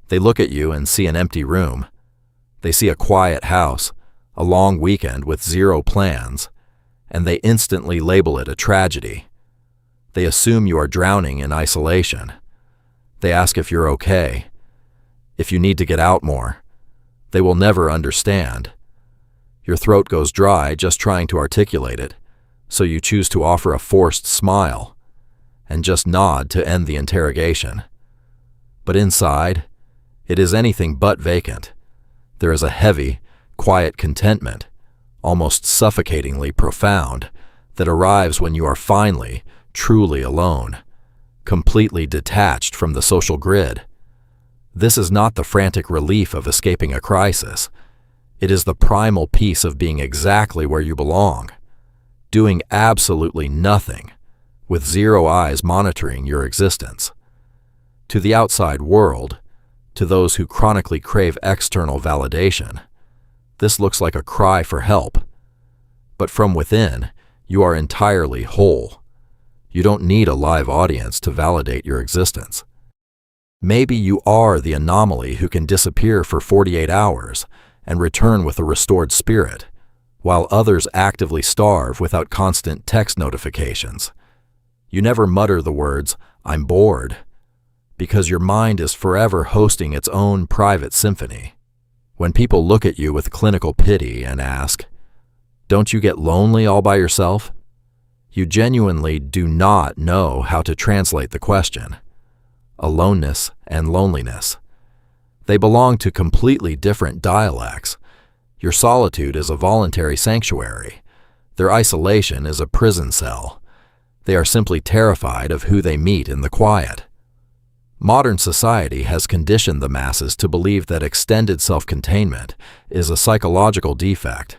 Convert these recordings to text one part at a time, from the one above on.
They look at you and see an empty room. They see a quiet house, a long weekend with zero plans, and they instantly label it a tragedy. They assume you are drowning in isolation. They ask if you're okay, if you need to get out more. They will never understand. Your throat goes dry just trying to articulate it, so you choose to offer a forced smile and just nod to end the interrogation. But inside, it is anything but vacant. There is a heavy, quiet contentment, almost suffocatingly profound, that arrives when you are finally, truly alone, completely detached from the social grid. This is not the frantic relief of escaping a crisis. It is the primal peace of being exactly where you belong, doing absolutely nothing, with zero eyes monitoring your existence. To the outside world, to those who chronically crave external validation, this looks like a cry for help. But from within, you are entirely whole. You don't need a live audience to validate your existence. Maybe you are the anomaly who can disappear for 48 hours and return with a restored spirit, while others actively starve without constant text notifications. You never mutter the words, "I'm bored," because your mind is forever hosting its own private symphony. When people look at you with clinical pity and ask, "Don't you get lonely all by yourself?" you genuinely do not know how to translate the question. Aloneness and loneliness. They belong to completely different dialects. Your solitude is a voluntary sanctuary. Their isolation is a prison cell. They are simply terrified of who they meet in the quiet. Modern society has conditioned the masses to believe that extended self-containment is a psychological defect.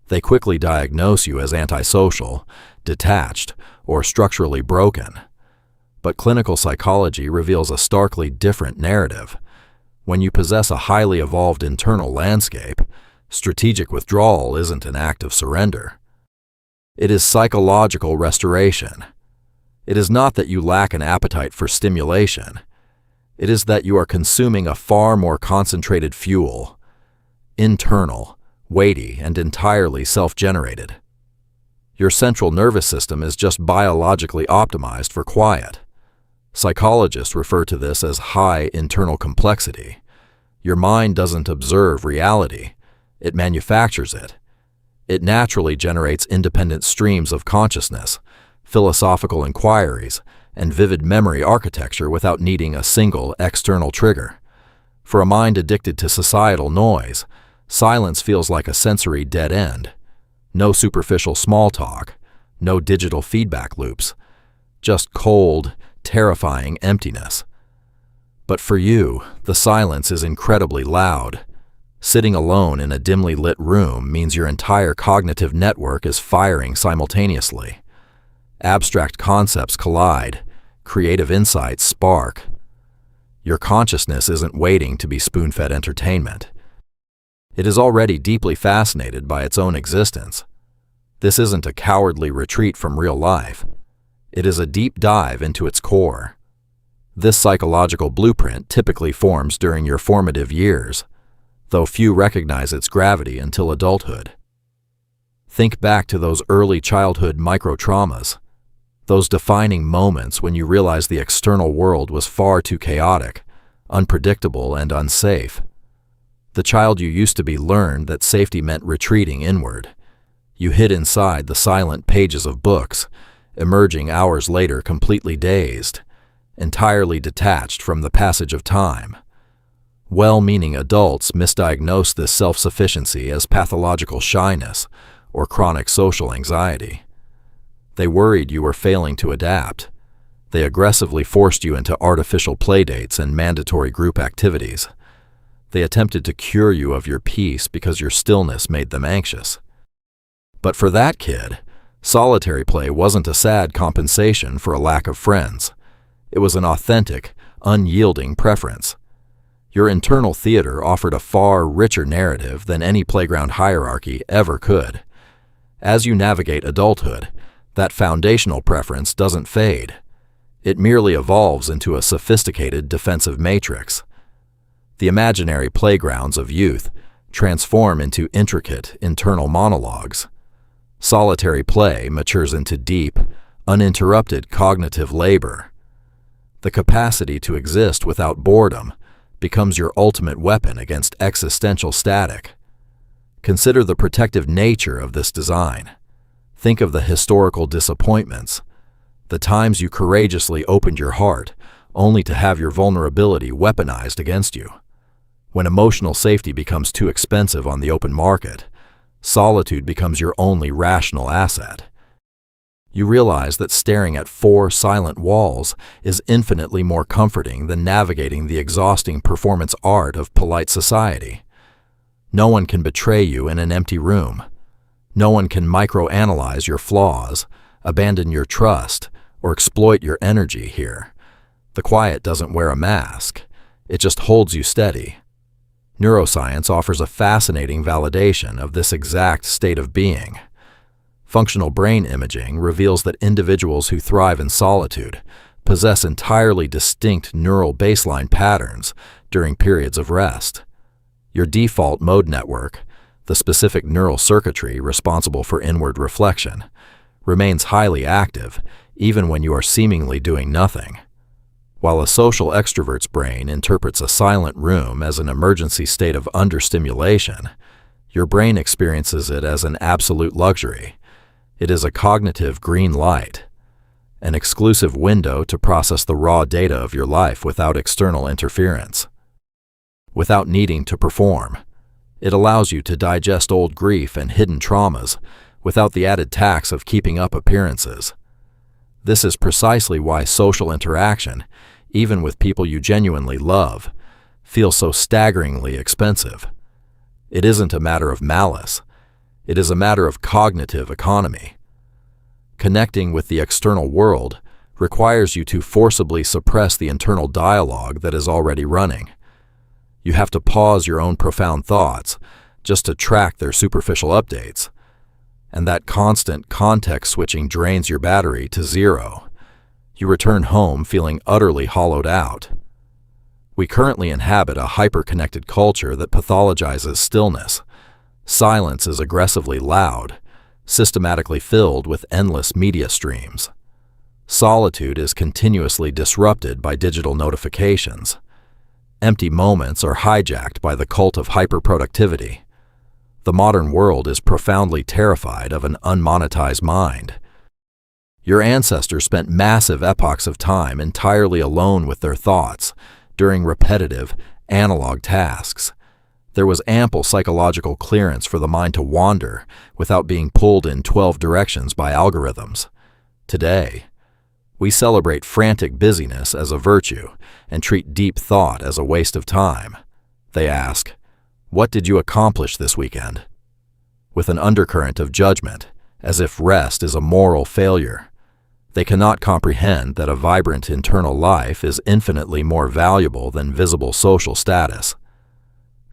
They quickly diagnose you as antisocial, detached, or structurally broken. But clinical psychology reveals a starkly different narrative. When you possess a highly evolved internal landscape, strategic withdrawal isn't an act of surrender. It is psychological restoration. It is not that you lack an appetite for stimulation. It is that you are consuming a far more concentrated fuel, internal, weighty, and entirely self-generated. Your central nervous system is just biologically optimized for quiet. Psychologists refer to this as high internal complexity. Your mind doesn't observe reality, it manufactures it. It naturally generates independent streams of consciousness, philosophical inquiries, and vivid memory architecture without needing a single external trigger. For a mind addicted to societal noise, silence feels like a sensory dead end. No superficial small talk, no digital feedback loops, just cold, terrifying emptiness. But for you, the silence is incredibly loud. Sitting alone in a dimly lit room means your entire cognitive network is firing simultaneously. Abstract concepts collide, creative insights spark. Your consciousness isn't waiting to be spoon-fed entertainment. It is already deeply fascinated by its own existence. This isn't a cowardly retreat from real life. It is a deep dive into its core. This psychological blueprint typically forms during your formative years, though few recognize its gravity until adulthood. Think back to those early childhood micro-traumas, those defining moments when you realized the external world was far too chaotic, unpredictable, and unsafe. The child you used to be learned that safety meant retreating inward. You hid inside the silent pages of books, emerging hours later completely dazed, entirely detached from the passage of time. Well-meaning adults misdiagnose this self-sufficiency as pathological shyness or chronic social anxiety. They worried you were failing to adapt. They aggressively forced you into artificial playdates and mandatory group activities. They attempted to cure you of your peace because your stillness made them anxious. But for that kid, solitary play wasn't a sad compensation for a lack of friends. It was an authentic, unyielding preference. Your internal theater offered a far richer narrative than any playground hierarchy ever could. As you navigate adulthood, that foundational preference doesn't fade. It merely evolves into a sophisticated defensive matrix. The imaginary playgrounds of youth transform into intricate internal monologues. Solitary play matures into deep, uninterrupted cognitive labor. The capacity to exist without boredom becomes your ultimate weapon against existential static. Consider the protective nature of this design. Think of the historical disappointments, the times you courageously opened your heart only to have your vulnerability weaponized against you. When emotional safety becomes too expensive on the open market, solitude becomes your only rational asset. You realize that staring at 4 silent walls is infinitely more comforting than navigating the exhausting performance art of polite society. No one can betray you in an empty room. No one can microanalyze your flaws, abandon your trust, or exploit your energy here. The quiet doesn't wear a mask. It just holds you steady. Neuroscience offers a fascinating validation of this exact state of being. Functional brain imaging reveals that individuals who thrive in solitude possess entirely distinct neural baseline patterns during periods of rest. Your default mode network, the specific neural circuitry responsible for inward reflection, remains highly active even when you are seemingly doing nothing. While a social extrovert's brain interprets a silent room as an emergency state of understimulation, your brain experiences it as an absolute luxury. It is a cognitive green light, an exclusive window to process the raw data of your life without external interference. Without needing to perform, it allows you to digest old grief and hidden traumas without the added tax of keeping up appearances. This is precisely why social interaction, even with people you genuinely love, feels so staggeringly expensive. It isn't a matter of malice. It is a matter of cognitive economy. Connecting with the external world requires you to forcibly suppress the internal dialogue that is already running. You have to pause your own profound thoughts just to track their superficial updates, and that constant context switching drains your battery to zero. You return home feeling utterly hollowed out. We currently inhabit a hyper-connected culture that pathologizes stillness. Silence is aggressively loud, systematically filled with endless media streams. Solitude is continuously disrupted by digital notifications. Empty moments are hijacked by the cult of hyperproductivity. The modern world is profoundly terrified of an unmonetized mind. Your ancestors spent massive epochs of time entirely alone with their thoughts during repetitive, analog tasks. There was ample psychological clearance for the mind to wander without being pulled in 12 directions by algorithms. Today, we celebrate frantic busyness as a virtue and treat deep thought as a waste of time. They ask, "What did you accomplish this weekend?" with an undercurrent of judgment, as if rest is a moral failure. They cannot comprehend that a vibrant internal life is infinitely more valuable than visible social status.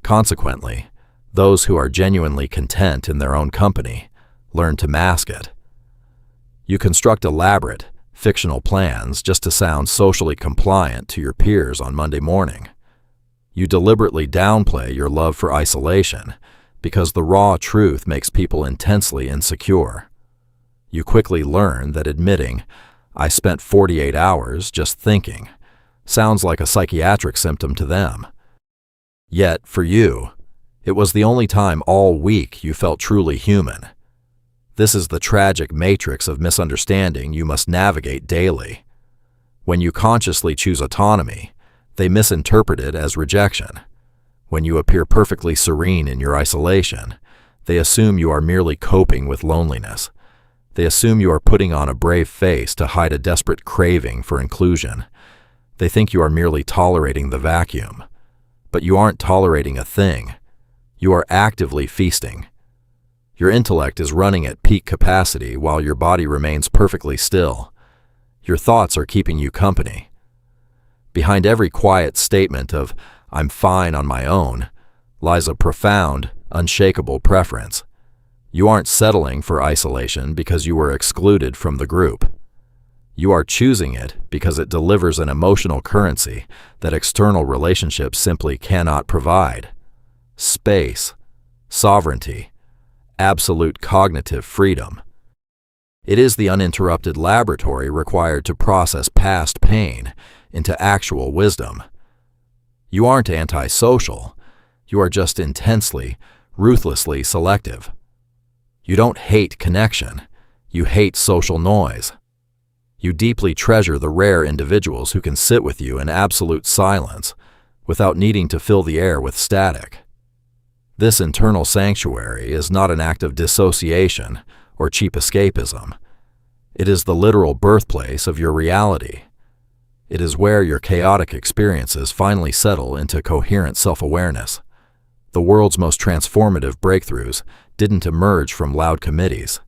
Consequently, those who are genuinely content in their own company learn to mask it. You construct elaborate, fictional plans just to sound socially compliant to your peers on Monday morning. You deliberately downplay your love for isolation because the raw truth makes people intensely insecure. You quickly learn that admitting, "I spent 48 hours just thinking," sounds like a psychiatric symptom to them. Yet, for you, it was the only time all week you felt truly human. This is the tragic matrix of misunderstanding you must navigate daily. When you consciously choose autonomy, they misinterpret it as rejection. When you appear perfectly serene in your isolation, they assume you are merely coping with loneliness. They assume you are putting on a brave face to hide a desperate craving for inclusion. They think you are merely tolerating the vacuum. But you aren't tolerating a thing. You are actively feasting. Your intellect is running at peak capacity while your body remains perfectly still. Your thoughts are keeping you company. Behind every quiet statement of, "I'm fine on my own," lies a profound, unshakable preference. You aren't settling for isolation because you were excluded from the group. You are choosing it because it delivers an emotional currency that external relationships simply cannot provide. Space, sovereignty, absolute cognitive freedom. It is the uninterrupted laboratory required to process past pain into actual wisdom. You aren't antisocial. You are just intensely, ruthlessly selective. You don't hate connection. You hate social noise. You deeply treasure the rare individuals who can sit with you in absolute silence without needing to fill the air with static. This internal sanctuary is not an act of dissociation or cheap escapism. It is the literal birthplace of your reality. It is where your chaotic experiences finally settle into coherent self-awareness. The world's most transformative breakthroughs didn't emerge from loud committees.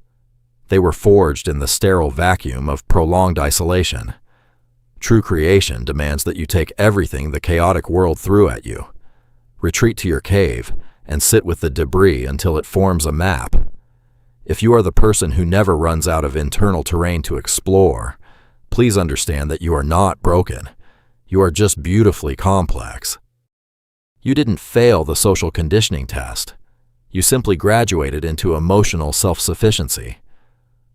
They were forged in the sterile vacuum of prolonged isolation. True creation demands that you take everything the chaotic world threw at you, retreat to your cave, and sit with the debris until it forms a map. If you are the person who never runs out of internal terrain to explore, please understand that you are not broken. You are just beautifully complex. You didn't fail the social conditioning test. You simply graduated into emotional self-sufficiency.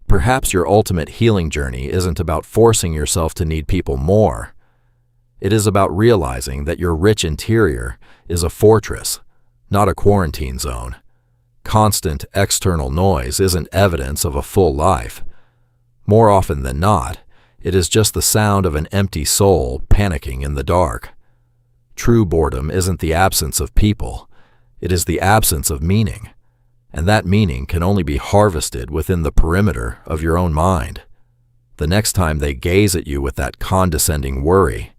Perhaps your ultimate healing journey isn't about forcing yourself to need people more. It is about realizing that your rich interior is a fortress, not a quarantine zone. Constant external noise isn't evidence of a full life. More often than not, it is just the sound of an empty soul panicking in the dark. True boredom isn't the absence of people. It is the absence of meaning. And that meaning can only be harvested within the perimeter of your own mind. The next time they gaze at you with that condescending worry,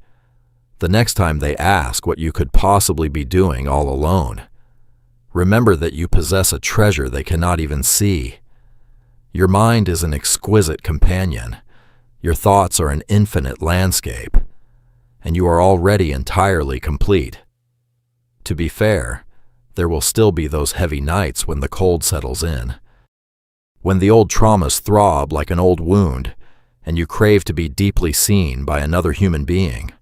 the next time they ask what you could possibly be doing all alone, remember that you possess a treasure they cannot even see. Your mind is an exquisite companion. Your thoughts are an infinite landscape, and you are already entirely complete. To be fair, there will still be those heavy nights when the cold settles in, when the old traumas throb like an old wound, and you crave to be deeply seen by another human being.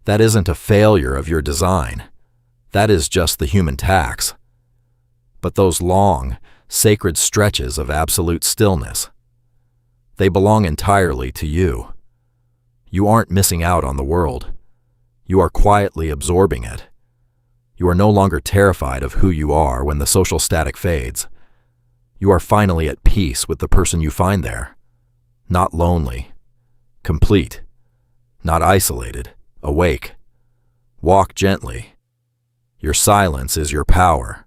That isn't a failure of your design. That is just the human tax. But those long, sacred stretches of absolute stillness, they belong entirely to you. You aren't missing out on the world. You are quietly absorbing it. You are no longer terrified of who you are when the social static fades. You are finally at peace with the person you find there. Not lonely. Complete. Not isolated. Awake. Walk gently. Your silence is your power.